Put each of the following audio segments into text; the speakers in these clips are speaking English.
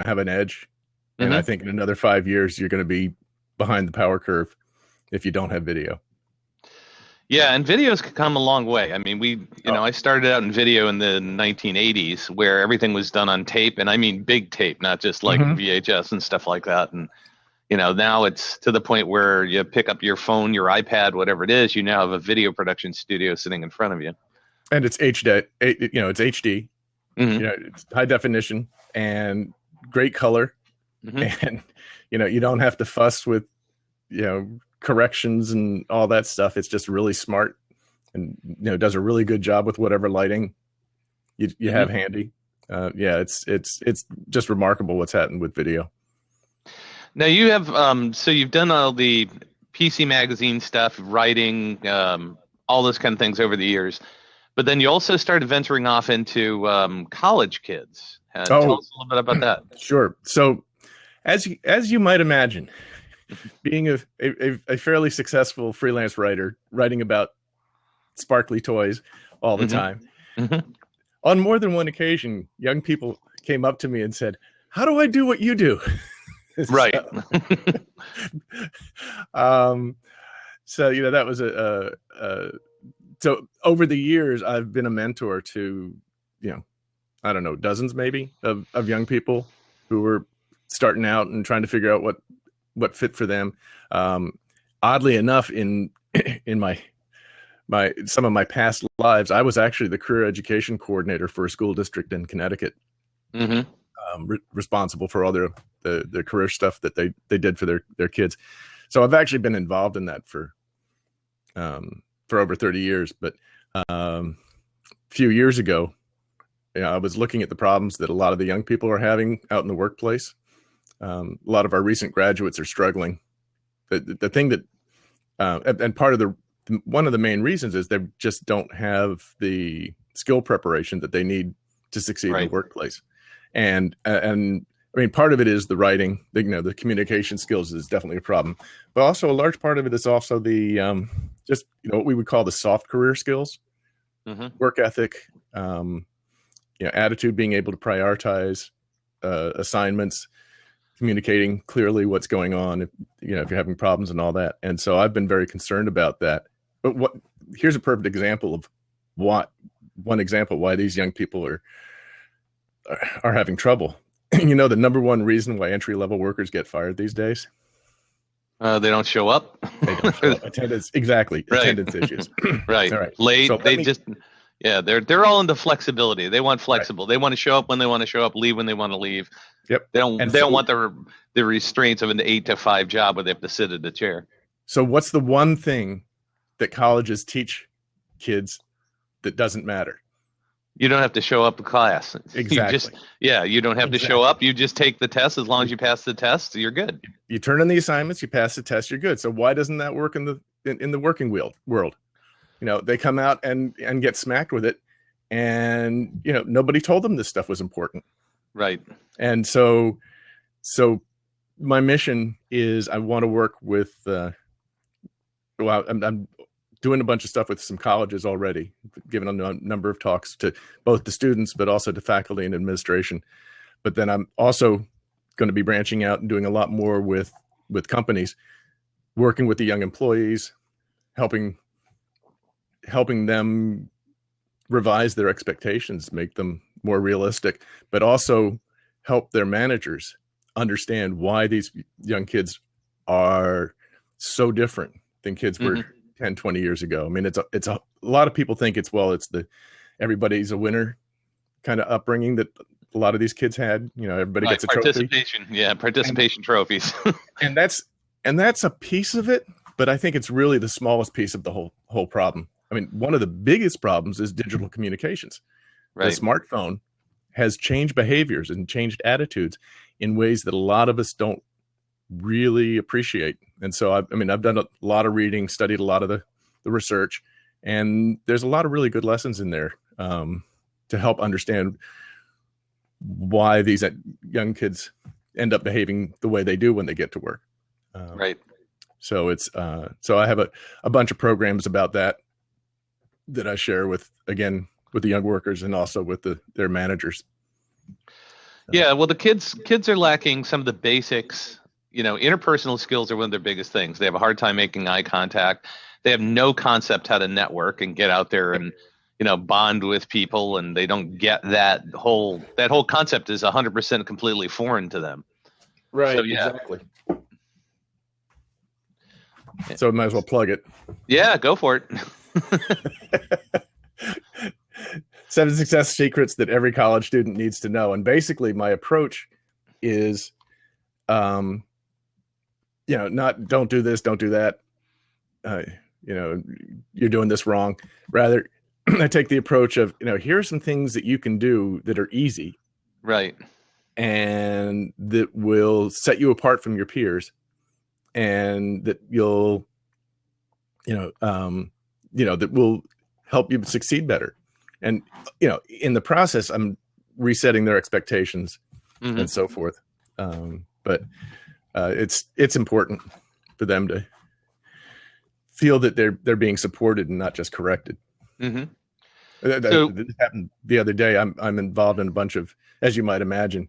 have an edge. And I Hmm. think in another 5 years, you're going to be behind the power curve if you don't have video. Yeah, and videos could come a long way. I mean, Oh, I started out in video in the 1980s where everything was done on tape, and I mean big tape, not just like hmm VHS and stuff like that. And now it's to the point where you pick up your phone, your iPad, whatever it is, you now have a video production studio sitting in front of you. and it's HD. It's HD. Hmm. It's high definition and great color, Hmm. and you don't have to fuss with corrections and all that stuff. It's just really smart, and does a really good job with whatever lighting you have Hmm. handy. Yeah, it's just remarkable what's happened with video. Now you have so you've done all the PC magazine stuff, writing, all those kind of things over the years, but then you also started venturing off into college kids. Tell Oh, us a little bit about that. sure. So as you might imagine, being a fairly successful freelance writer, writing about sparkly toys all the Hmm. time, Hmm. on more than one occasion, young people came up to me and said, "How do I do what you do?" Right. so, um, so that was so over the years, I've been a mentor to, I don't know, dozens maybe of young people who were starting out and trying to figure out what fit for them. Um, Oddly enough, in in my some of my past lives, I was actually the career education coordinator for a school district in Connecticut, Hmm. responsible for all the career stuff that they did for their kids. So I've actually been involved in that for over 30 years. But a few years ago, I was looking at the problems that a lot of the young people are having out in the workplace. A lot of our recent graduates are struggling. The thing that and part of the one of the main reasons is they just don't have the skill preparation that they need to succeed in the Right. workplace. And I mean, part of it is the writing, the communication skills is definitely a problem, but also a large part of it is also the just what we would call the soft career skills, Hmm. work ethic, um, attitude, being able to prioritize assignments, communicating clearly what's going on, if you're having problems and all that. And so I've been very concerned about that. But here's a perfect example of what one example why these young people are having trouble. The number one reason why entry level workers get fired these days, They don't show up. they don't show up. Attendance, exactly, Right. attendance issues. Right. All right, so Late. let They me. just, yeah, they're all into flexibility. They want Right. flexible. They want to show up when they want to show up, leave when they want to leave. Yep. They don't And they don't so want the restraints of an 8 to 5 job where they have to sit at a chair. so what's the one thing that colleges teach kids that doesn't matter? You don't have to show up to class. You just Exactly. Yeah, you don't have to show Exactly. up. You just take the test. As long as you pass the test, you're good. You turn in the assignments, you pass the test, you're good. So why doesn't that work in the working world? They come out and get smacked with it, and nobody told them this stuff was important. Right. And so my mission is I want to work with. Well, I'm doing a bunch of stuff with some colleges already, giving a number of talks to both the students, but also to faculty and administration. But then I'm also going to be branching out and doing a lot more with companies, working with the young employees, helping them revise their expectations, make them more realistic, but also help their managers understand why these young kids are so different than kids were Hmm. 10, 20 years ago. I mean, it's a lot of people think it's the everybody's a winner kind of upbringing that a lot of these kids had. Everybody Right. gets a trophy, Participation. Yeah. and Participation trophies. and that's a piece of it, but I think it's really the smallest piece of the whole problem. I mean, one of the biggest problems is digital communications. The Right. smartphone has changed behaviors and changed attitudes in ways that a lot of us don't really appreciate. And so I mean, I've done a lot of reading, studied a lot of the research, and there's a lot of really good lessons in there to help understand why these young kids end up behaving the way they do when they get to work. Right. So it's so I have a bunch of programs about that I share with the young workers and also with their managers. Yeah, well, the kids are lacking some of the basics. Interpersonal skills are one of their biggest things. They have a hard time making eye contact. They have no concept how to network and get out there and bond with people, and they don't get that whole concept is 100% completely foreign to them. So Right, yeah, exactly. So I might as well plug it. yeah, go for it. 7 success secrets that every college student needs to know. And basically my approach is, not don't do this, don't do that. You're doing this wrong. Rather, I take the approach of, here are some things that you can do that are easy. Right. And that will set you apart from your peers, and that you'll, that will help you succeed better. And, in the process, I'm resetting their expectations and so forth. But it's important for them to feel that they're being supported and not just corrected. Mm-hmm. That happened the other day. I'm involved in a bunch of, as you might imagine,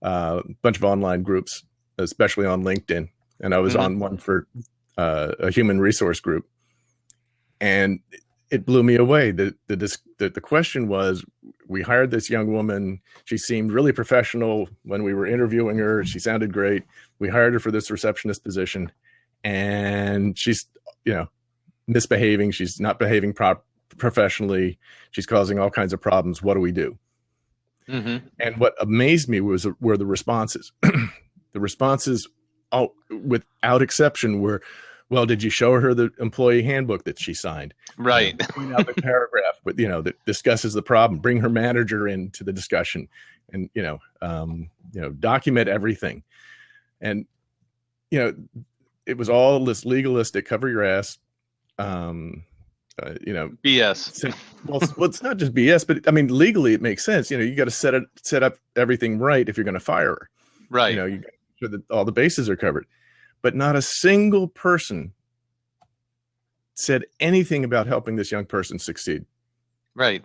a bunch of online groups, especially on LinkedIn. And I was on one for a human resource group, and it blew me away. The question was, we hired this young woman. She seemed really professional when we were interviewing her. She sounded great. We hired her for this receptionist position, and she's, misbehaving. She's not behaving professionally. She's causing all kinds of problems. What do we do? Mm-hmm. And what amazed me were the responses. The responses, without exception, were, well, did you show her the employee handbook that she signed? Right. Point out the paragraph, but that discusses the problem. Bring her manager into the discussion, and document everything. And it was all this legalistic, cover your ass. BS. Well, it's not just BS, but I mean, legally it makes sense. You got to set up everything right if you're going to fire her. Right. You got to make sure that all the bases are covered. But not a single person said anything about helping this young person succeed. Right.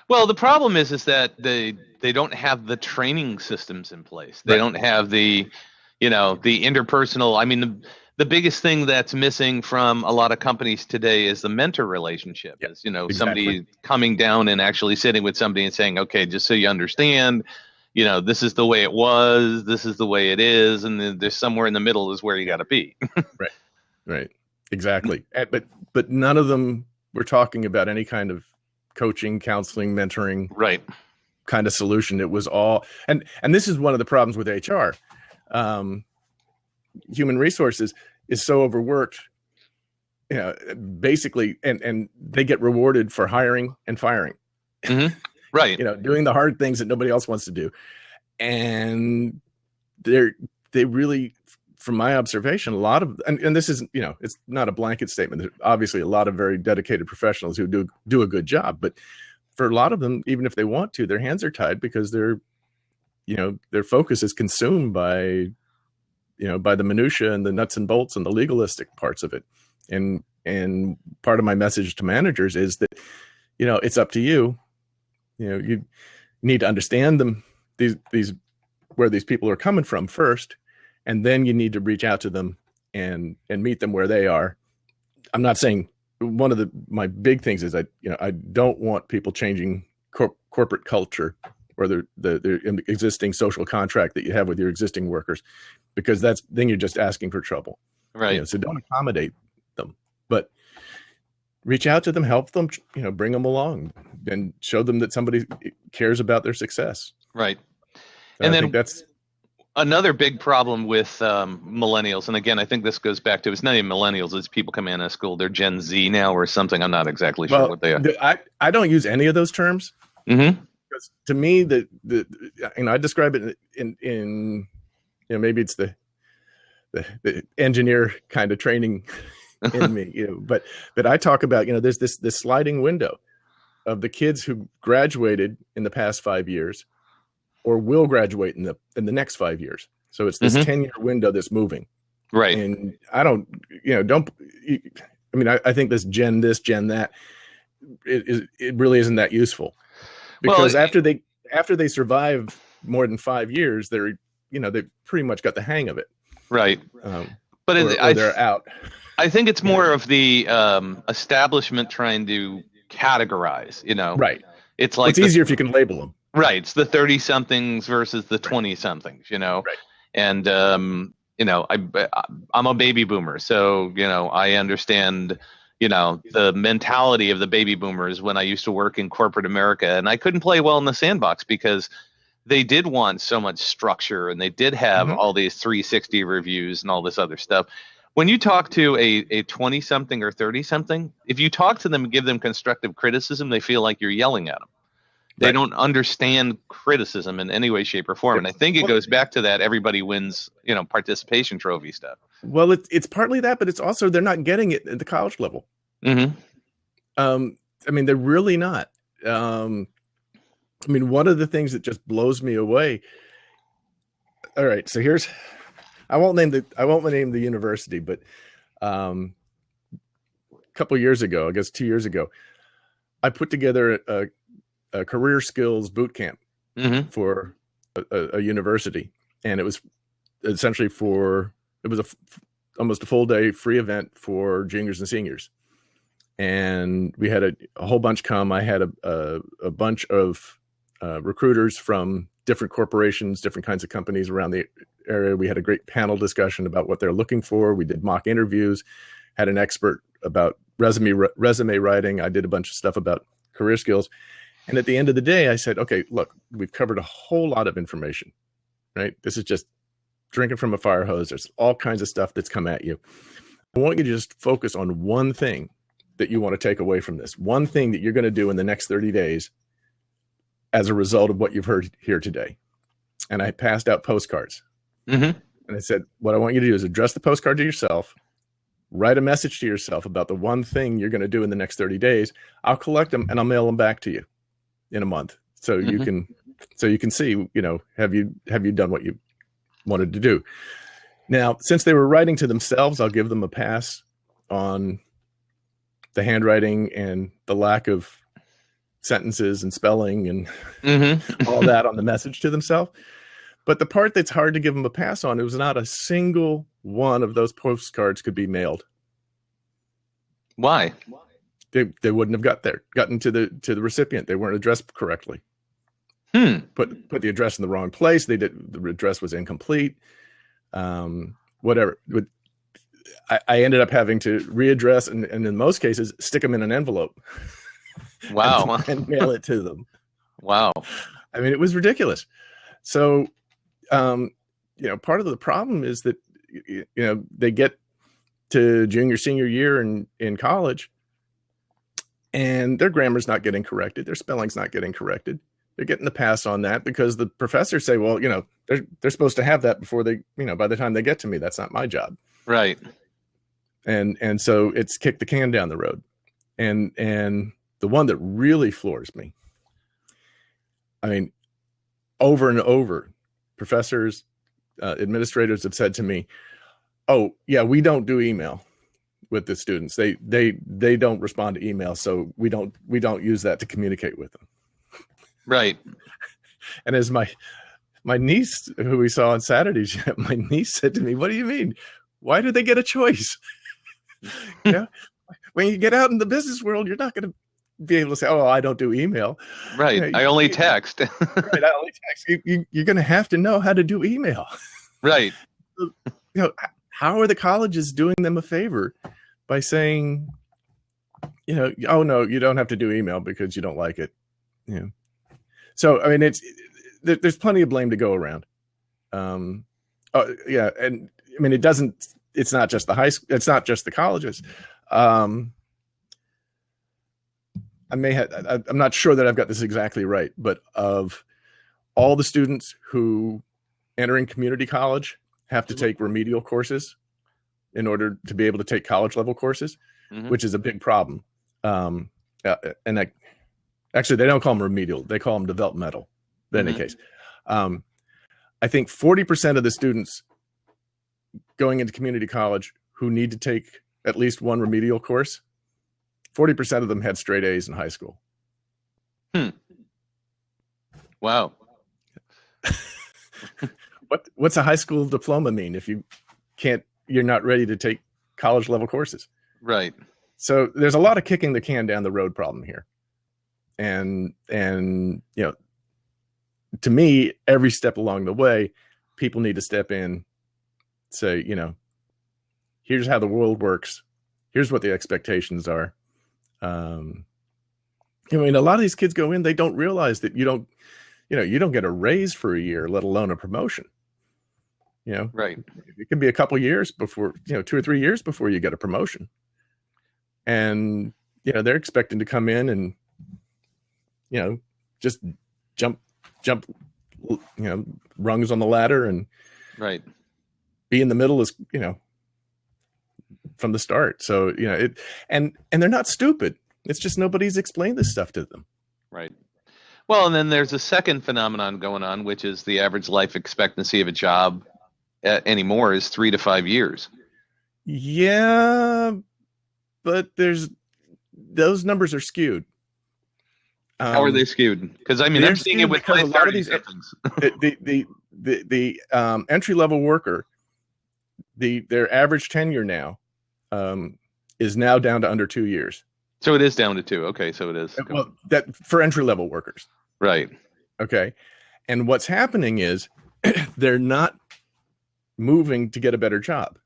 Well, the problem is that they don't have the training systems in place. They don't have the interpersonal. I mean, the biggest thing that's missing from a lot of companies today is the mentor relationship. Yep, is, somebody coming down and actually sitting with somebody and saying, okay, just so you understand, this is the way it was, this is the way it is, and then there's somewhere in the middle is where you got to be. Right. Exactly. But none of them were talking about any kind of coaching, counseling, mentoring, right, kind of solution. It was all, and this is one of the problems with HR. Human resources is so overworked, basically, and they get rewarded for hiring and firing. Mm-hmm. Right. Doing the hard things that nobody else wants to do. And they really, from my observation, a lot of, and this is, it's not a blanket statement. There's obviously a lot of very dedicated professionals who do a good job, but for a lot of them, even if they want to, their hands are tied because their focus is consumed by the minutia and the nuts and bolts and the legalistic parts of it. And part of my message to managers is that, it's up to you. You need to understand them, these where these people are coming from first, and then you need to reach out to them and meet them where they are. I'm not saying, one of my big things is I don't want people changing corporate culture or the existing social contract that you have with your existing workers, because then you're just asking for trouble. Right. So don't accommodate them, but reach out to them, help them, bring them along and show them that somebody cares about their success. Right. So and I then think that's another big problem with millennials. And again, I think this goes back to, it's not even millennials, it's people coming out of school. They're Gen Z now or something. I'm not exactly sure what they are. I don't use any of those terms. Mm-hmm. Because to me, I describe it in maybe it's the engineer kind of training in me, but I talk about, there's this sliding window of the kids who graduated in the past 5 years or will graduate in the next 5 years. So it's this 10-year window that's moving. Right. And I don't, I think this, Gen that, it really isn't that useful, because after they survive more than 5 years, they're, they've pretty much got the hang of it. Right. But or they're out. I think it's more of the establishment trying to categorize, Right. It's like it's easier if you can label them. Right. It's the 30 somethings versus the 20 somethings, Right. And, I'm a baby boomer. So, I understand, the mentality of the baby boomers when I used to work in corporate America, and I couldn't play well in the sandbox because they did want so much structure and they did have all these 360 reviews and all this other stuff. When you talk to a 20 something or 30 something, if you talk to them and give them constructive criticism, they feel like you're yelling at them. They don't understand criticism in any way, shape, or form. And I think it goes back to that everybody wins, participation trophy stuff. Well, it's partly that, but it's also they're not getting it at the college level. Mm-hmm. I mean, they're really not. I mean, one of the things that just blows me away. All right, so I won't name the university, but a couple years ago, I guess 2 years ago, I put together a career skills boot camp for a university, and it was essentially almost a full day free event for juniors and seniors, and we had a whole bunch come. I had a bunch of recruiters from different corporations, different kinds of companies around the area. We had a great panel discussion about what they're looking for. We did mock interviews, had an expert about resume writing. I did a bunch of stuff about career skills. And at the end of the day, I said, okay, look, we've covered a whole lot of information, right? This is just drinking from a fire hose. There's all kinds of stuff that's come at you. I want you to just focus on one thing that you want to take away from this, one thing that you're going to do in the next 30 days as a result of what you've heard here today. And I passed out postcards. And I said, what I want you to do is address the postcard to yourself, write a message to yourself about the one thing you're going to do in the next 30 days. I'll collect them and I'll mail them back to you in a month. So you can see, have you done what you wanted to do? Now, since they were writing to themselves, I'll give them a pass on the handwriting and the lack of sentences and spelling and all that on the message to themselves. But the part that's hard to give them a pass on, it was not a single one of those postcards could be mailed. Why? They wouldn't have gotten to the recipient. They weren't addressed correctly. Put the address in the wrong place. The address was incomplete. Whatever. I ended up having to readdress and in most cases stick them in an envelope. Wow. and mail it to them. Wow. I mean, it was ridiculous. So, part of the problem is that, they get to senior year in college and their grammar's not getting corrected. Their spelling's not getting corrected. They're getting the pass on that because the professors say, well, they're supposed to have that before they, by the time they get to me, that's not my job. Right. And so it's kicked the can down the road. And the one that really floors me, I mean, over and over, professors, administrators have said to me, oh yeah, we don't do email with the students. They don't respond to email. So we don't use that to communicate with them. Right. And as my niece, who we saw on Saturdays, my niece said to me, what do you mean? Why do they get a choice? When you get out in the business world, you're not going to be able to say, oh, I don't do email. Right. I only text. Right. I only text. You're going to have to know how to do email. Right. How are the colleges doing them a favor by saying, oh no, you don't have to do email because you don't like it. So, I mean, there's plenty of blame to go around. And I mean, it's not just the high school. It's not just the colleges. I'm not sure that I've got this exactly right, but of all the students who entering community college have to take remedial courses in order to be able to take college level courses, which is a big problem. Actually, they don't call them remedial. They call them developmental. But in any case, I think 40% of the students going into community college who need to take at least one remedial course, 40% of them had straight A's in high school. Wow. What's a high school diploma mean if you're not ready to take college level courses? Right. So there's a lot of kicking the can down the road problem here. And to me, every step along the way, people need to step in, say, here's how the world works. Here's what the expectations are. A lot of these kids go in, they don't realize that you don't get a raise for a year, let alone a promotion. Right. It can be a couple years before, 2 or 3 years before you get a promotion. And, they're expecting to come in and, just jump, rungs on the ladder and right. be in the middle is, from the start. So, and they're not stupid. It's just nobody's explained this stuff to them. Right. Well, and then there's a second phenomenon going on, which is the average life expectancy of a job anymore is 3 to 5 years. Yeah, but those numbers are skewed. How are they skewed? Because I'm seeing it with a lot of these the entry level worker, their average tenure now is now down to under 2 years. So it is down to 2. Okay, so it is. Well, that for entry level workers. Right. Okay. And what's happening is they're not moving to get a better job.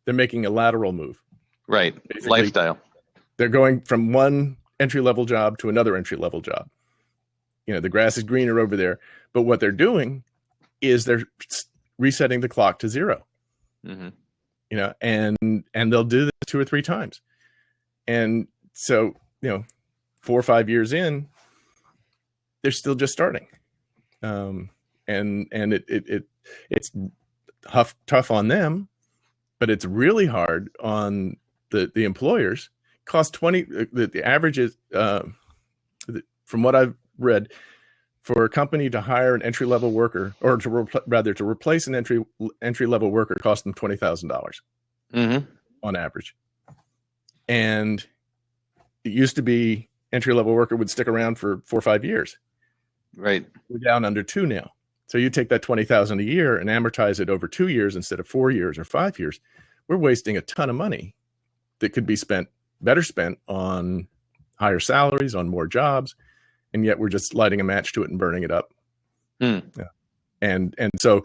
They're making a lateral move. Right. Basically, lifestyle. They're going from one entry level job to another entry level job. The grass is greener over there, but what they're doing is they're resetting the clock to 0. Mm-hmm. And they'll do this 2 or 3 times. And so, 4 or 5 years in, they're still just starting. And it's tough on them, but it's really hard on the employers. Cost the average is, from what I've read, for a company to hire an entry level worker, or to replace an entry level worker, cost them $20,000 on average. And it used to be entry level worker would stick around for 4 or 5 years. Right. We're down under 2 now. So you take that $20,000 a year and amortize it over 2 years instead of 4 years or 5 years. We're wasting a ton of money that could be better spent on higher salaries, on more jobs, and yet we're just lighting a match to it and burning it up. Yeah. And so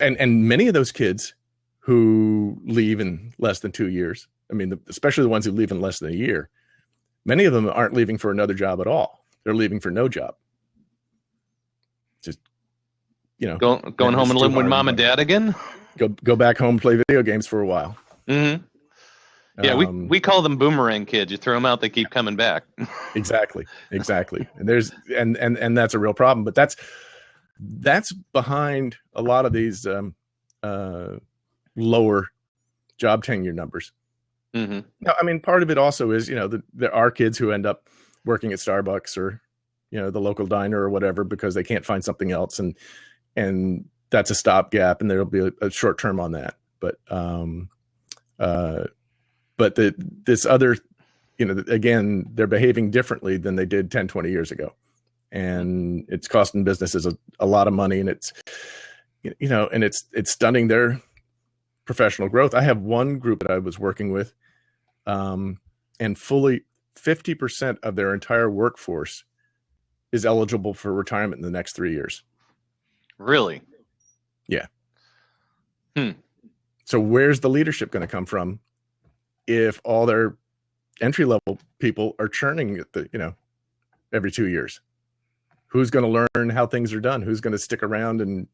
many of those kids who leave in less than 2 years, especially the ones who leave in less than a year, many of them aren't leaving for another job at all. They're leaving for no job. Just, going home and living with mom and dad again. Go back home, play video games for a while. Mm-hmm. Yeah, we call them boomerang kids. You throw them out, they keep coming back. Exactly. And there's and that's a real problem. But that's behind a lot of these lower job tenure numbers. Mm-hmm. Now, part of it also is there are kids who end up working at Starbucks or the local diner or whatever because they can't find something else, and that's a stopgap, and there'll be a short term on that. But this other, again, they're behaving differently than they did 10, 20 years ago. And it's costing businesses a lot of money, and it's stunning their professional growth. I have one group that I was working with, and fully 50% of their entire workforce is eligible for retirement in the next 3 years. Really? Yeah. So where's the leadership going to come from if all their entry level people are churning at every 2 years? Who's going to learn how things are done? Who's going to stick around and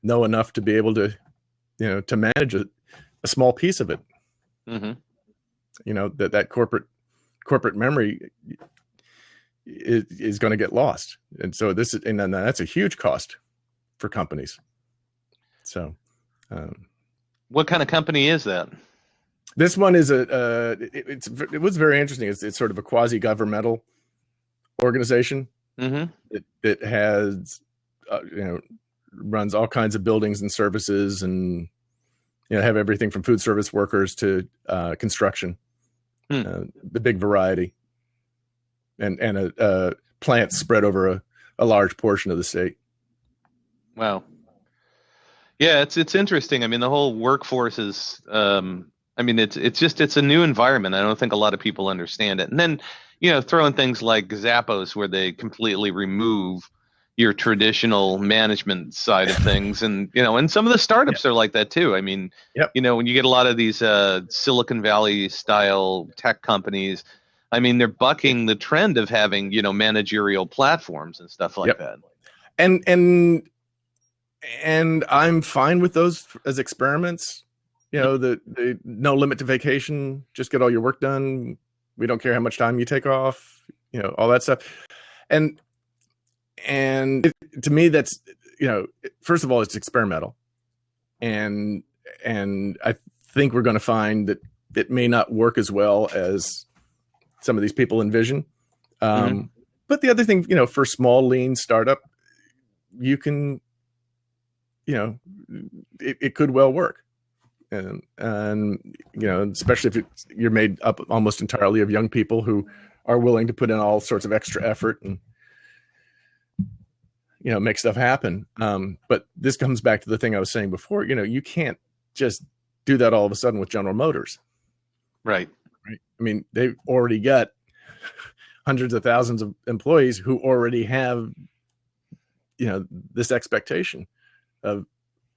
know enough to be able to, to manage a small piece of it? Mm-hmm. That corporate memory is going to get lost. And so that's a huge cost for companies. So, what kind of company is that? This one is it was very interesting. It's sort of a quasi-governmental organization that has runs all kinds of buildings and services, and have everything from food service workers to construction, the big variety, and plants spread over a large portion of the state. Wow. Yeah, it's interesting. I mean, the whole workforce is I mean, it's a new environment. I don't think a lot of people understand it. And then, throwing things like Zappos where they completely remove your traditional management side of things, and and some of the Yeah. startups are like that too. I mean, Yep. when you get a lot of these Silicon Valley style tech companies, I mean, they're bucking the trend of having, managerial platforms and stuff like Yep. that. And I'm fine with those as experiments. The no limit to vacation, just get all your work done. We don't care how much time you take off, all that stuff. To me, that's, first of all, it's experimental. And I think we're going to find that it may not work as well as some of these people envision. But the other thing, for a small, lean startup, you can, it could well work. And especially if you're made up almost entirely of young people who are willing to put in all sorts of extra effort and, make stuff happen. But this comes back to the thing I was saying before, you can't just do that all of a sudden with General Motors. Right. I mean, they've already got hundreds of thousands of employees who already have, this expectation of,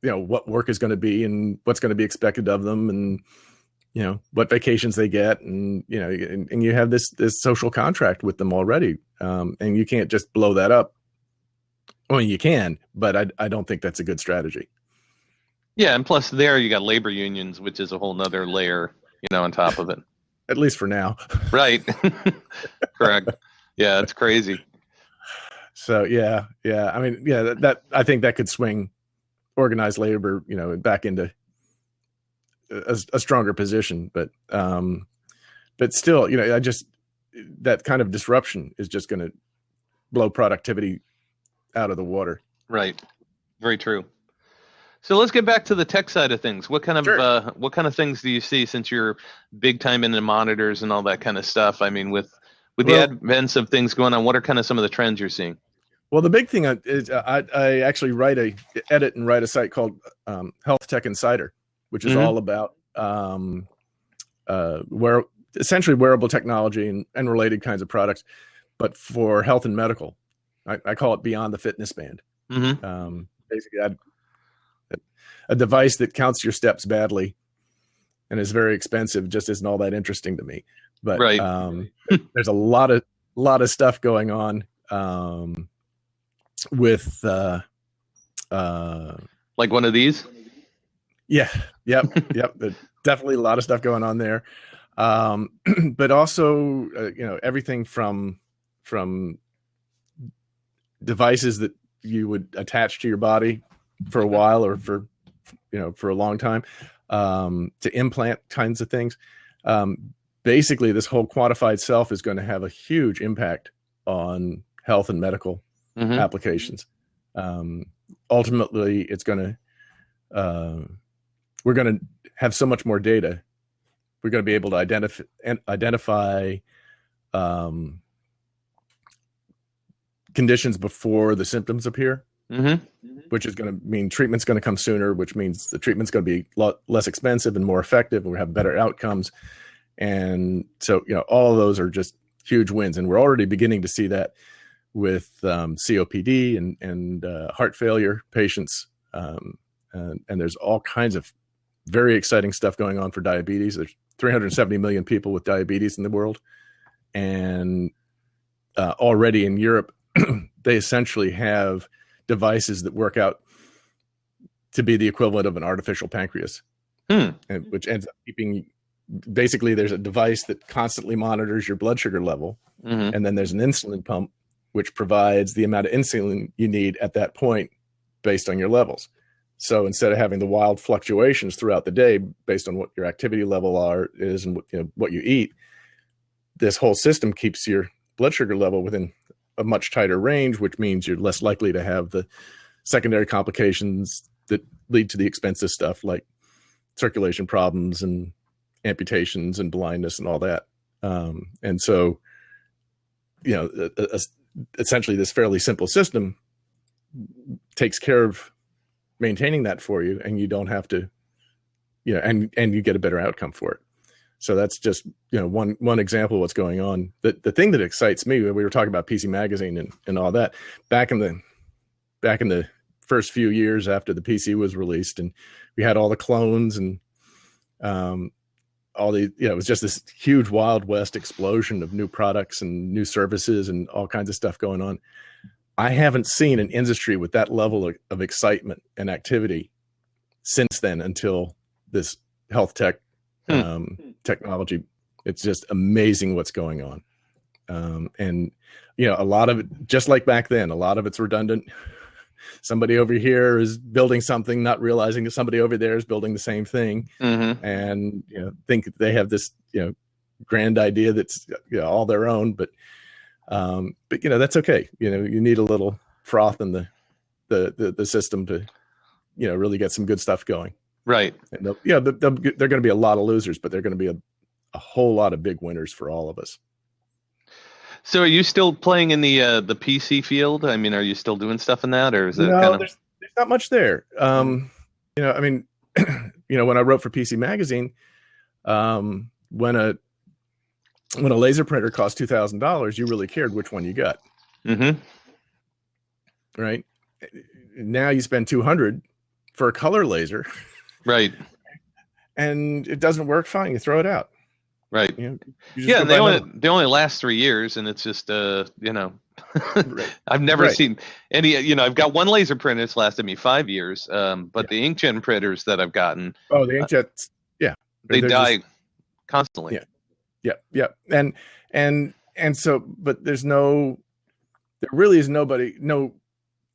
what work is going to be and what's going to be expected of them, and, what vacations they get. And, and you have this social contract with them already. And you can't just blow that up. I mean, you can, but I don't think that's a good strategy. Yeah, and plus there you got labor unions, which is a whole nother layer, on top of it. At least for now. Right. Correct. Yeah, it's crazy. So yeah. I mean, yeah, that I think that could swing organized labor, back into a stronger position. But still, that kind of disruption is just going to blow productivity out of the water. Right. Very true. So let's get back to the tech side of things. What kind of things do you see, since you're big time into monitors and all that kind of stuff? I mean, with the advents of things going on, what are kind of some of the trends you're seeing? Well, the big thing is I actually edit and write a site called Health Tech Insider, which is all about essentially wearable technology and related kinds of products, but for health and medical. I call it Beyond the Fitness Band. Basically, a device that counts your steps badly and is very expensive just isn't all that interesting to me. But right. There's a lot of stuff going on with like one of these. Yeah. Yep. There's definitely a lot of stuff going on there. But also, everything from devices that you would attach to your body for a while or for a long time, to implant kinds of things. Basically, this whole quantified self is going to have a huge impact on health and medical applications. Ultimately, it's going to, we're going to have so much more data. We're going to be able to identify conditions before the symptoms appear, which is going to mean treatment's going to come sooner, which means the treatment's going to be a lot less expensive and more effective, and we have better outcomes. And so, all of those are just huge wins. And we're already beginning to see that with COPD and heart failure patients. And there's all kinds of very exciting stuff going on for diabetes. There's 370 million people with diabetes in the world. And already in Europe, they essentially have devices that work out to be the equivalent of an artificial pancreas, which ends up keeping, basically there's a device that constantly monitors your blood sugar level. And then there's an insulin pump, which provides the amount of insulin you need at that point based on your levels. So instead of having the wild fluctuations throughout the day based on what your activity level is and what you eat, this whole system keeps your blood sugar level within a much tighter range, which means you're less likely to have the secondary complications that lead to the expensive stuff like circulation problems and amputations and blindness and all that. And so, essentially this fairly simple system takes care of maintaining that for you, and you don't have to, and you get a better outcome for it. So that's just, one example of what's going on. The thing that excites me, we were talking about PC Magazine and all that back in the first few years after the PC was released, and we had all the clones and all the, it was just this huge Wild West explosion of new products and new services and all kinds of stuff going on. I haven't seen an industry with that level of excitement and activity since then until this health tech technology. It's just amazing what's going on. And, a lot of it, just like back then, a lot of it's redundant. Somebody over here is building something, not realizing that somebody over there is building the same thing, and think that they have this grand idea that's all their own. But that's okay. You need a little froth in the system to really get some good stuff going. Right. And they're going to be a lot of losers, but they're going to be a whole lot of big winners for all of us. So are you still playing in the PC field? I mean, are you still doing stuff in that, or is it there's not much there. When I wrote for PC Magazine, when a laser printer cost $2,000, you really cared which one you got. Right. Now you spend $200 for a color laser. Right. And it doesn't work, fine, you throw it out. Right. Yeah, they only last 3 years, and it's just right. I've never seen any. I've got one laser printer that's lasted me 5 years. But the inkjet printers that I've gotten, the inkjets, they die constantly. Yeah. And so, but there really is no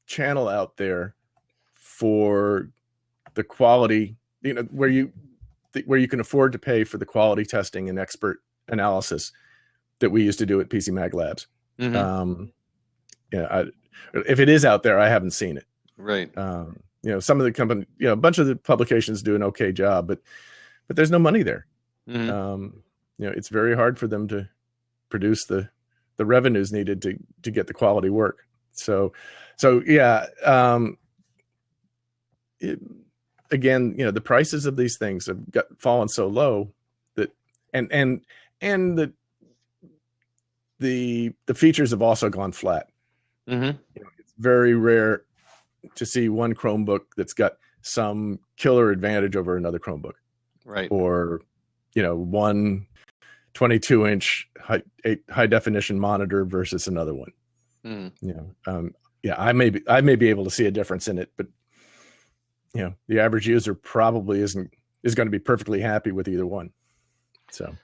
channel out there for the quality, where you can afford to pay for the quality testing and expert analysis that we used to do at PC Mag Labs. If it is out there, I haven't seen it. Right. Some of the company, a bunch of the publications do an okay job, but there's no money there. It's very hard for them to produce the revenues needed to get the quality work. Again, the prices of these things have fallen so low that, and the features have also gone flat. It's very rare to see one Chromebook that's got some killer advantage over another Chromebook, right? Or one 22-inch high definition monitor versus another one. I may be able to see a difference in it, but the average user probably is going to be perfectly happy with either one. So,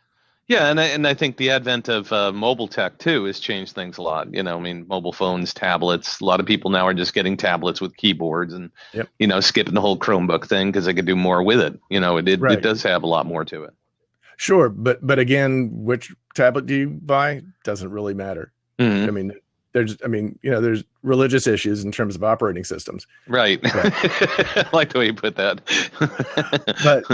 yeah, and I think the advent of mobile tech too has changed things a lot. Mobile phones, tablets. A lot of people now are just getting tablets with keyboards and skipping the whole Chromebook thing because they could do more with it. It does have a lot more to it. Sure, but again, which tablet do you buy doesn't really matter. I mean, there's religious issues in terms of operating systems. Right. I like the way you put that. But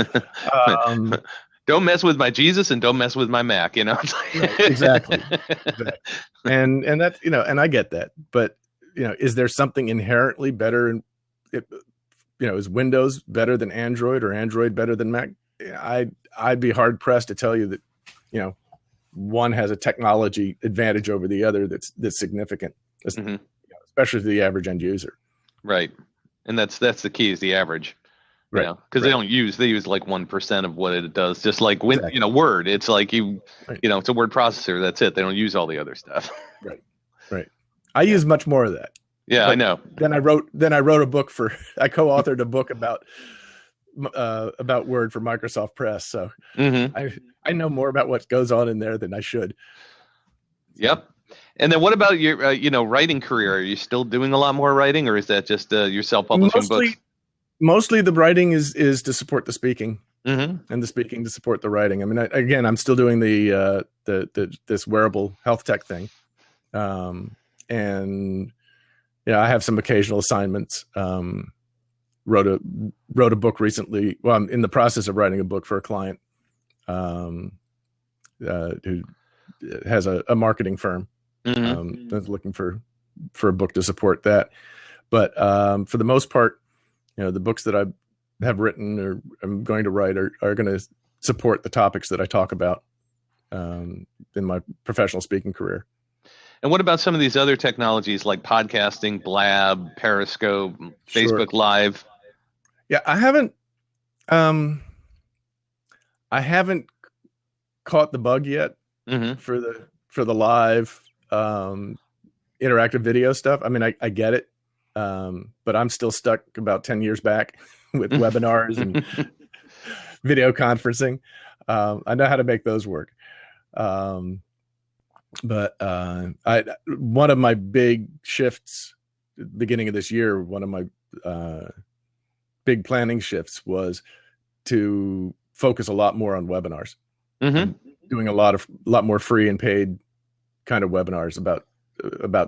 don't mess with my Jesus and don't mess with my Mac, Exactly. And that's, and I get that, but is there something inherently better is Windows better than Android or Android better than Mac? I'd be hard pressed to tell you that, one has a technology advantage over the other that's significant, especially to the average end user. Right. And that's the key, is the average. Right. Because they use like 1% of what it does. Just like when, Word, it's like it's a word processor. That's it. They don't use all the other stuff. Right. I use much more of that. Yeah, I know. Then I wrote a book I co-authored a book about Word for Microsoft Press. So I know more about what goes on in there than I should. Yep. And then what about your writing career? Are you still doing a lot more writing, or is that just your self-publishing books? Mostly the writing is to support the speaking, and the speaking to support the writing. I mean, I'm still doing this wearable health tech thing, and I have some occasional assignments. Wrote a book recently. Well, I'm in the process of writing a book for a client who has a marketing firm that's looking for a book to support that. But for the most part, the books that I have written or I'm going to write are going to support the topics that I talk about in my professional speaking career. And what about some of these other technologies like podcasting, Blab, Periscope, Facebook Live? Yeah, I haven't caught the bug yet for the live interactive video stuff. I mean, I get it, but I'm still stuck about 10 years back with webinars and video conferencing. I know how to make those work. But one of my big shifts at the beginning of this year, one of my big planning shifts was to focus a lot more on webinars. Doing a lot more free and paid kind of webinars about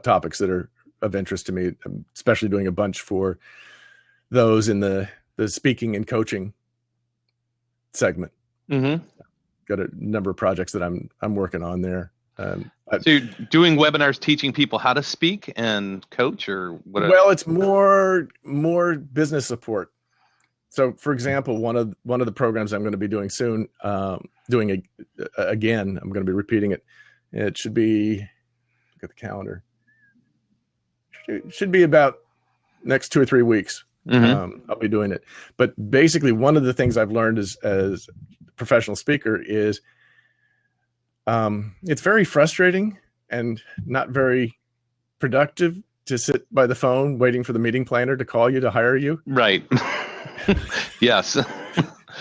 topics that are of interest to me. I'm especially doing a bunch for those in the speaking and coaching segment. Got a number of projects that I'm working on there. So you're doing webinars teaching people how to speak and coach, or what? Well, it's more business support. So, for example, one of the programs I'm going to be doing soon, again, I'm going to be repeating it. It should be, look at the calendar. It should be about next 2 or 3 weeks. I'll be doing it. But basically, one of the things I've learned as a professional speaker is it's very frustrating and not very productive to sit by the phone waiting for the meeting planner to call you to hire you. Right. Yes.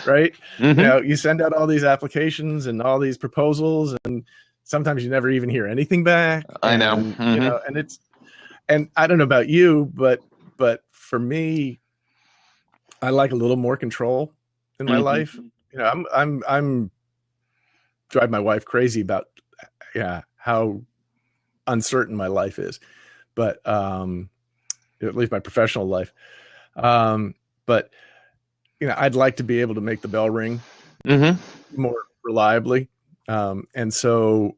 Right. You send out all these applications and all these proposals, and sometimes you never even hear anything back. I know. And I don't know about you, but for me, I like a little more control in my life. I'm drive my wife crazy about how uncertain my life is, but at least my professional life. But I'd like to be able to make the bell ring more reliably. And so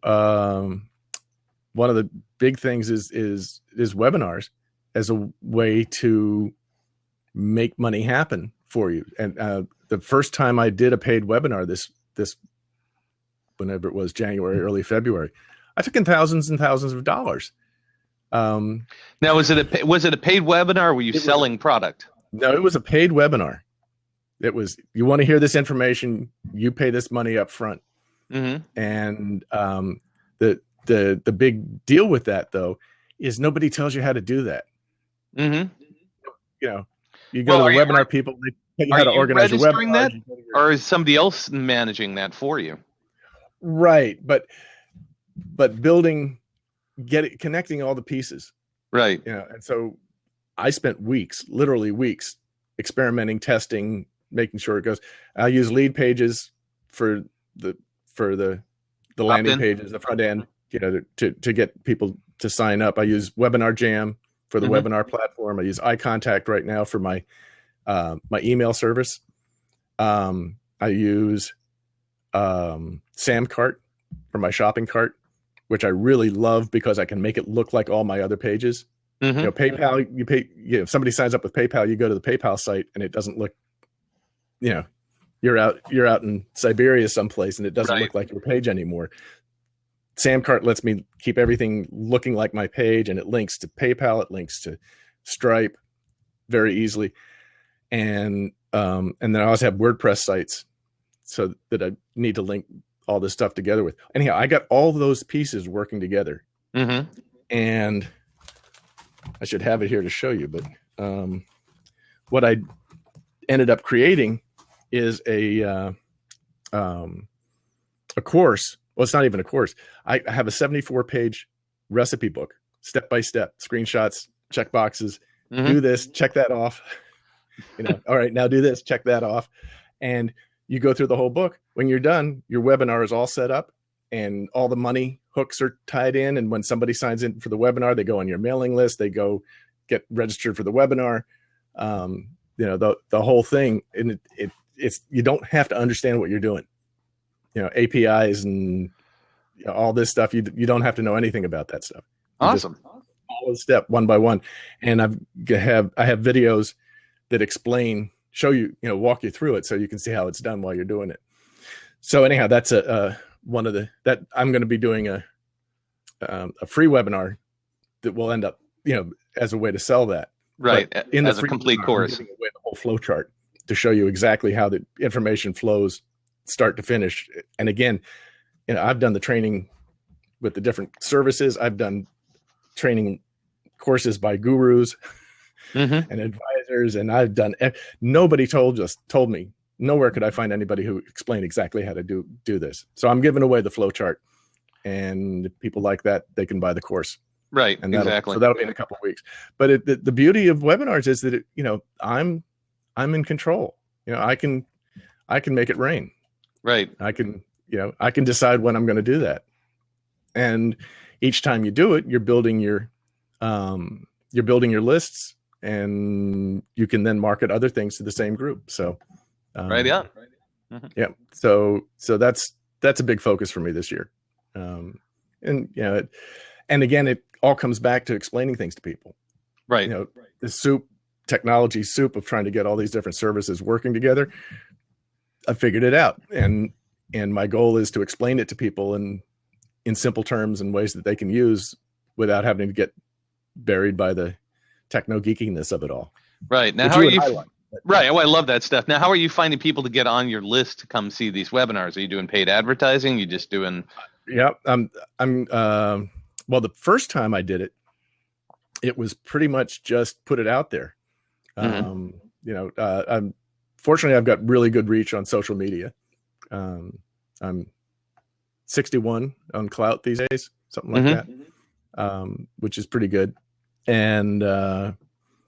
one of the big things is webinars as a way to make money happen for you. And the first time I did a paid webinar, this whenever it was January, early February, I took in thousands and thousands of dollars. Now, was it a paid webinar, or were you selling product? No, it was a paid webinar. It was, you want to hear this information, you pay this money up front. And the big deal with that, though, is nobody tells you how to do that. You go to the webinar people, they tell you how to organize a webinar. That, or is somebody else managing that for you? Right, but connecting all the pieces. Right. And so I spent literally weeks experimenting, testing, making sure it goes. I'll use lead pages for the landing pages, the front end, to get people to sign up. I use Webinar Jam for the webinar platform. I use iContact right now for my email service. I use Samcart for my shopping cart, which I really love because I can make it look like all my other pages. PayPal, you pay. If somebody signs up with PayPal, you go to the PayPal site and it doesn't look, you're out in Siberia someplace and it doesn't look like your page anymore. Samcart lets me keep everything looking like my page, and it links to PayPal, it links to Stripe very easily. And then I also have WordPress sites so that I need to link all this stuff together with. Anyhow, I got all those pieces working together. And I should have it here to show you, but what I ended up creating is a course. Well, it's not even a course. I have a 74-page recipe book, step-by-step, screenshots, check boxes, do this, check that off. All right, now do this, check that off. And you go through the whole book. When you're done, your webinar is all set up and all the money hooks are tied in. And when somebody signs in for the webinar, they go on your mailing list, they go get registered for the webinar. The whole thing. And it's, you don't have to understand what you're doing. APIs and all this stuff. You don't have to know anything about that stuff. Awesome. smallest step, one by one. And I have videos that show you, walk you through it so you can see how it's done while you're doing it. So anyhow, that's one of that I'm going to be doing a free webinar that will end up, as a way to sell that. Right. But in as a complete course. I'm giving away the whole flow chart to show you exactly how the information flows start to finish. And again, I've done the training with the different services. I've done training courses by gurus and advisors, and I've done. Nobody told me. Nowhere could I find anybody who explained exactly how to do this. So I'm giving away the flow chart, and people like that, they can buy the course. Right. And exactly. So that'll be in a couple of weeks. But the beauty of webinars is that I'm in control. I can make it rain. Right. I can decide when I'm going to do that. And each time you do it, you're building your lists, and you can then market other things to the same group. So, right. Yeah. Yeah. So that's a big focus for me this year. And again, it all comes back to explaining things to people. Right. The technology soup of trying to get all these different services working together. I figured it out. And my goal is to explain it to people in simple terms and ways that they can use without having to get buried by the techno geekiness of it all. Right. Now, how are you? Right. Oh, I love that stuff. Now, how are you finding people to get on your list to come see these webinars? Are you doing paid advertising? You just doing? Yeah. Well, the first time I did it was pretty much just put it out there. Fortunately, I've got really good reach on social media. I'm 61 on Clout these days, something like that, which is pretty good. And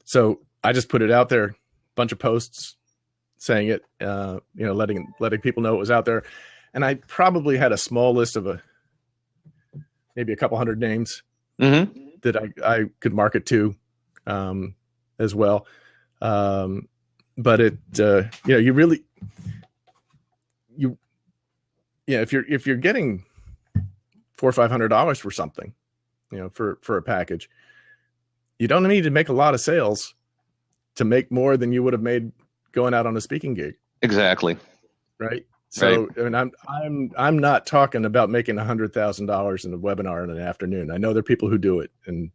so I just put it out there, bunch of posts saying it, letting people know it was out there. And I probably had a small list of maybe a couple hundred names that I could market to as well. But if you're getting $400 or $500 for something, for a package, you don't need to make a lot of sales to make more than you would have made going out on a speaking gig. Exactly. Right. So, right. I mean, I'm not talking about making $100,000 in a webinar in an afternoon. I know there are people who do it, and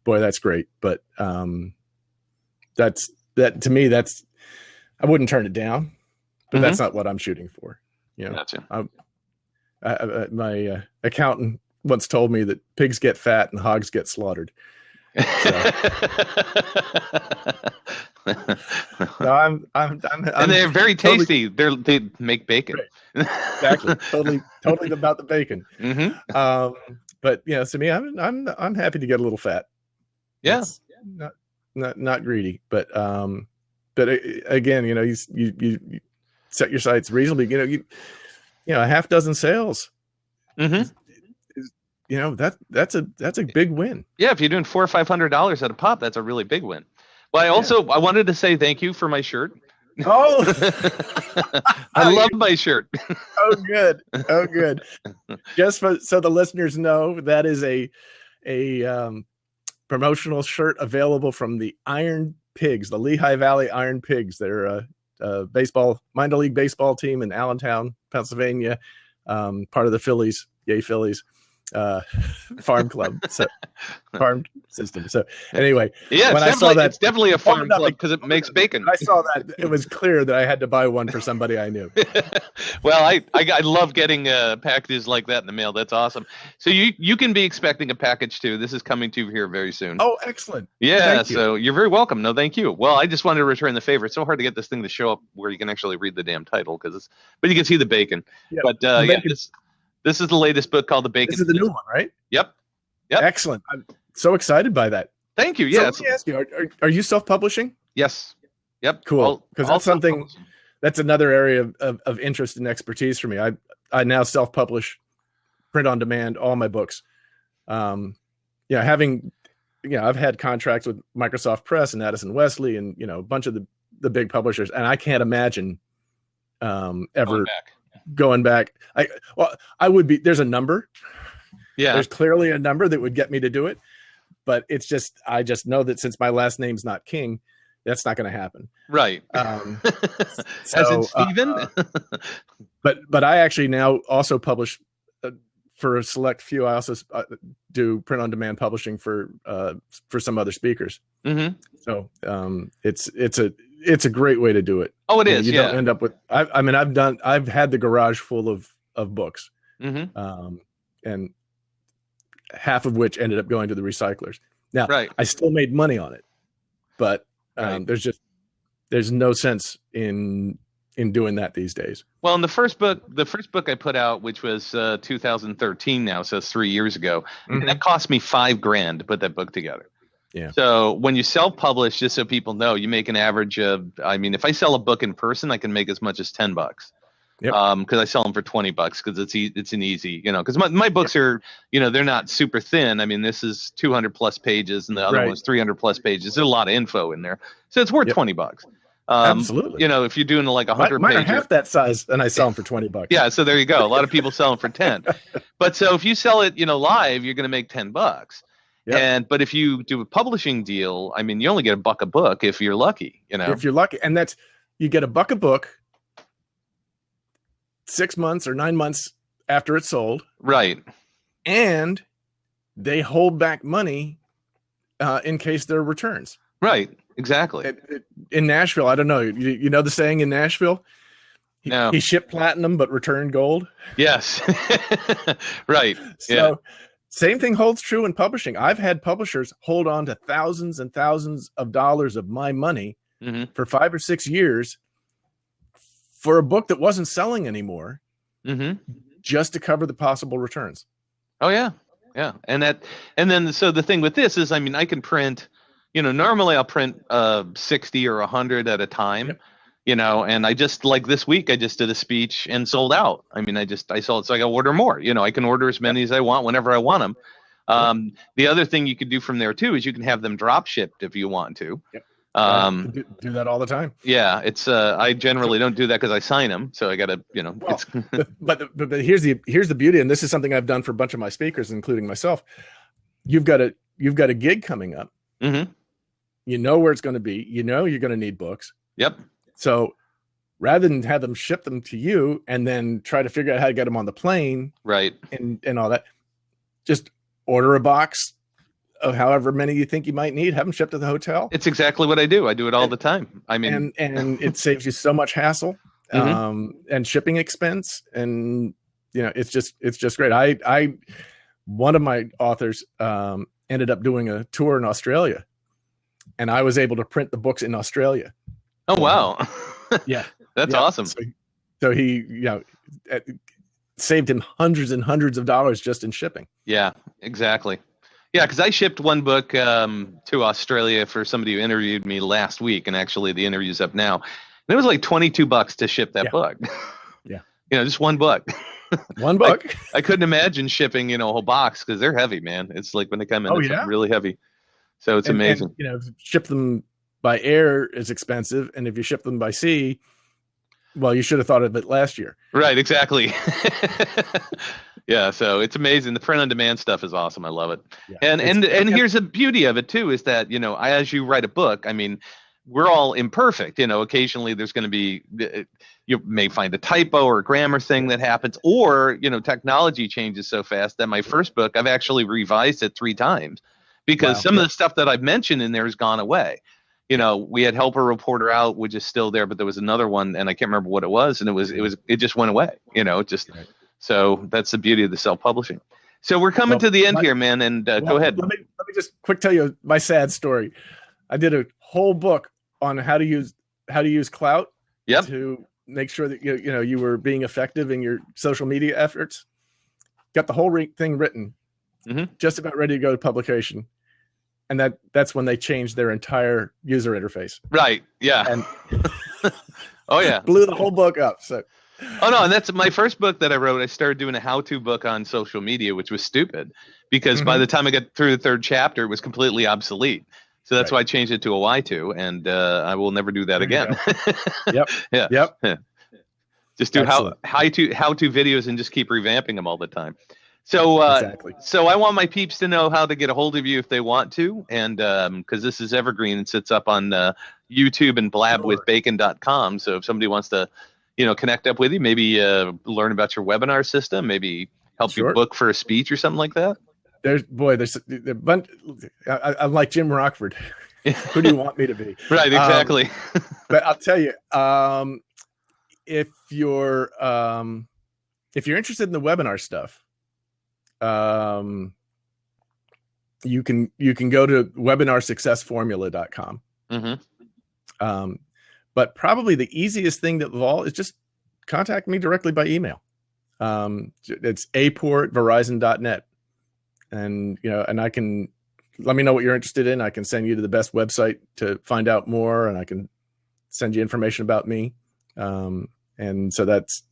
boy, that's great. But to me, I wouldn't turn it down, but that's not what I'm shooting for. Gotcha. My accountant once told me that pigs get fat and hogs get slaughtered. So. No, and they're very tasty. They make bacon. Right. Exactly. totally about the bacon. But to me, I'm happy to get a little fat. Yeah. It's not greedy, but again, you set your sights reasonably. A half dozen sales. That's a big win. Yeah, if you're doing $400 or $500 at a pop, that's a really big win. Well, I wanted to say thank you for my shirt. Oh, I love my shirt. Oh, good. Just so the listeners know, that is a promotional shirt available from the Iron Pigs, the Lehigh Valley Iron Pigs. They're a minor league baseball team in Allentown, Pennsylvania, part of the Phillies, yay Phillies, farm club, farm system. So anyway, when I saw that, it's definitely a farm club because it makes bacon. I saw that, it was clear that I had to buy one for somebody I knew. Well, I love getting packages like that in the mail. That's awesome. So you can be expecting a package too. This is coming to you here very soon. Oh, excellent. Yeah. So you're very welcome. No, thank you. Well, I just wanted to return the favor. It's so hard to get this thing to show up where you can actually read the damn title but you can see the bacon. Yeah, but bacon. This is the latest book called The Bacon. This is the new one, right? Yep. Excellent. I'm so excited by that. Thank you. Yeah. So let me ask you, are you self-publishing? Yes. Yep. Cool. Because that's something, that's another area of interest and expertise for me. I now self-publish, print on demand, all my books. I've had contracts with Microsoft Press and Addison Wesley and, a bunch of the big publishers, and I can't imagine ever going back. I would be, there's a number. Yeah. There's clearly a number that would get me to do it. but it's just, I just know that since my last name's not King, that's not going to happen. Right. As in So, Stephen? but I actually now also publish for a select few. I also do print on demand publishing for some other speakers. Mm-hmm. So it's a great way to do it. Oh, it is. You don't end up with. I've had the garage full of books, mm-hmm. And half of which ended up going to the recyclers. Now, right. I still made money on it, but right. there's no sense in doing that these days. Well, in the first book I put out, which was 2013 now, so it's 3 years ago, Mm-hmm. that cost me $5,000 to put that book together. Yeah. So when you self-publish, just so people know, you make an average of, I mean, if I sell a book in person, I can make as much as $10. Yep. Because I sell them for $20 because it's an easy, because my books are, they're not super thin. I mean, this is 200 plus pages and the other one's 300 plus pages. There's a lot of info in there, so it's worth $20. Absolutely. If you're doing like 100 mine pages, are half that size, and I sell them for $20. Yeah, so there you go. A lot of people sell them for 10. But so if you sell it, live, you're going to make $10. Yep. But if you do a publishing deal, I mean, you only get $1 a book if you're lucky. If you're lucky, and that's you get $1 a book 6 months or 9 months after it's sold, right? And they hold back money in case there are returns. Right. Exactly. In Nashville, I don't know. You know the saying in Nashville? No. He shipped platinum but returned gold. Yes. Right. So same thing holds true in publishing. I've had publishers hold on to thousands and thousands of dollars of my money mm-hmm. for 5 or 6 years for a book that wasn't selling anymore, mm-hmm. just to cover the possible returns. Oh yeah. Yeah. And then so the thing with this is, I mean, I can print, normally I'll print 60 or 100 at a time, yep. And I just, like this week, I just did a speech and sold out. I mean, I sold, so I got to order more, I can order as many as I want whenever I want them. The other thing you could do from there too, is you can have them drop shipped if you want to. Yep. Do that all the time. Yeah. It's, I generally don't do that because I sign them. So I got to, but here's the beauty. And this is something I've done for a bunch of my speakers, including myself. You've got a gig coming up. Mm-hmm. You know where it's going to be. You're going to need books. Yep. So rather than have them ship them to you and then try to figure out how to get them on the plane, right, and all that, just order a box of however many you think you might need, have them shipped to the hotel. It's exactly what I do. I do it all the time. I mean, and it saves you so much hassle, mm-hmm. And shipping expense, and it's just great. One of my authors ended up doing a tour in Australia, and I was able to print the books in Australia. Oh, wow. Yeah. That's awesome. So he, saved him hundreds and hundreds of dollars just in shipping. Yeah, exactly. Yeah, because I shipped one book to Australia for somebody who interviewed me last week, and actually the interview's up now. And it was like $22 to ship that book. Yeah. Just one book. One book. I couldn't imagine shipping, a whole box, because they're heavy, man. It's like when they come in, it's like really heavy. So it's amazing. And, ship them by air is expensive, and if you ship them by sea, well, you should have thought of it last year. Right, exactly. Yeah, so it's amazing. The print on demand stuff is awesome. I love it. Yeah. And here's the beauty of it too, is that, as you write a book, I mean, we're all imperfect. Occasionally there's going to be, you may find a typo or a grammar thing that happens, or, technology changes so fast that my first book, I've actually revised it 3 times because some of the stuff that I've mentioned in there has gone away. We had Help a Reporter Out, which is still there, but there was another one and I can't remember what it was. And it just went away, right. So that's the beauty of the self-publishing. So we're coming to the end here, man. And go ahead. Let me just quick tell you my sad story. I did a whole book on how to use clout to make sure that you were being effective in your social media efforts. Got the whole thing written, just about ready to go to publication. And that's when they changed their entire user interface. Right. Yeah. And oh yeah. Blew the whole book up. So. Oh no, and that's my first book that I wrote. I started doing a how-to book on social media, which was stupid because by the time I got through the 3rd chapter, it was completely obsolete. So that's why I changed it to a Y2, and I will never do that again. Yep. Yeah. Yep. Just do how-to videos and just keep revamping them all the time. So, Exactly. so I want my peeps to know how to get a hold of you if they want to, and because this is evergreen and sits up on YouTube and Sure. blabwithbacon.com. So if somebody wants to, connect up with you, maybe learn about your webinar system, maybe help you Sure. book for a speech or something like that. There's a bunch. I'm like Jim Rockford. Who do you want me to be? Right, exactly. But I'll tell you, if you're interested in the webinar stuff, you can go to webinarsuccessformula.com. Mm-hmm. But probably the easiest thing of all is just contact me directly by email. It's aport@verizon.net. And, and I can let me know what you're interested in. I can send you to the best website to find out more, and I can send you information about me. And so it's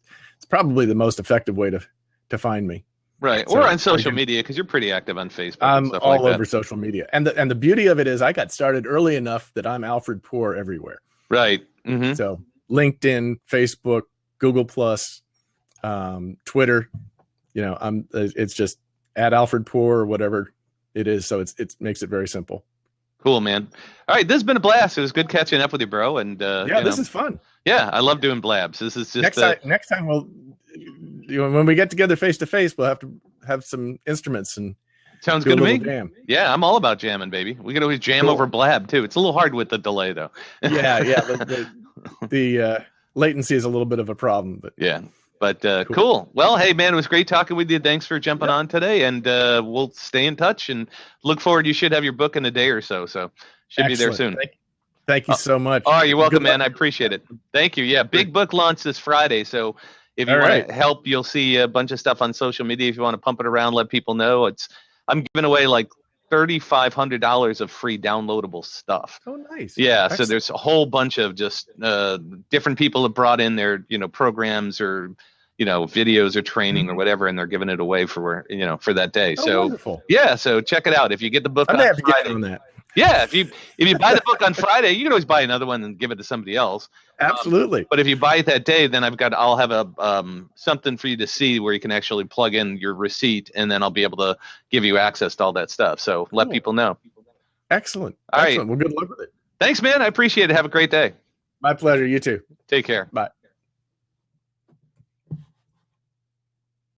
probably the most effective way to find me. Right. So or on social media, because you're pretty active on Facebook and stuff all like that. over social media. And the beauty of it is I got started early enough that I'm Alfred Poor everywhere. Right. Mm-hmm. So LinkedIn, Facebook, Google Plus, Twitter, it's just at Alfred Poor or whatever it is. So it makes it very simple. Cool, man. All right, this has been a blast. It was good catching up with you, bro. And this is fun. Yeah, I love doing blabs. This is just next time we'll, when we get together face to face, we'll have to have some instruments and sounds good to me. Jam. Yeah, I'm all about jamming, baby. We could always jam over Blab too. It's a little hard with the delay though. Yeah. The latency is a little bit of a problem, but yeah. But cool. Well, hey, man, it was great talking with you. Thanks for jumping on today, and we'll stay in touch and look forward. You should have your book in a day or so, so should be there soon. Thank you so much. Oh, you're welcome, man. I appreciate it. Thank you. Yeah, big book launch this Friday, so if you want to help, you'll see a bunch of stuff on social media. If you want to pump it around, let people know. I'm giving away like $3,500 of free downloadable stuff. Oh, nice. Yeah, excellent. So there's a whole bunch of just different people have brought in their programs or videos or training or whatever, and they're giving it away for that day. Oh, so wonderful. Yeah, so check it out. If you get the book I on may have to Friday, get on that. Yeah, if you buy the book on Friday, you can always buy another one and give it to somebody else. Absolutely. But if you buy it that day, then I'll have a something for you to see where you can actually plug in your receipt, and then I'll be able to give you access to all that stuff. So let people know. Excellent. All Excellent. right. Well, good luck with it. Thanks, man. I appreciate it. Have a great day. My pleasure. You too. Take care. Bye.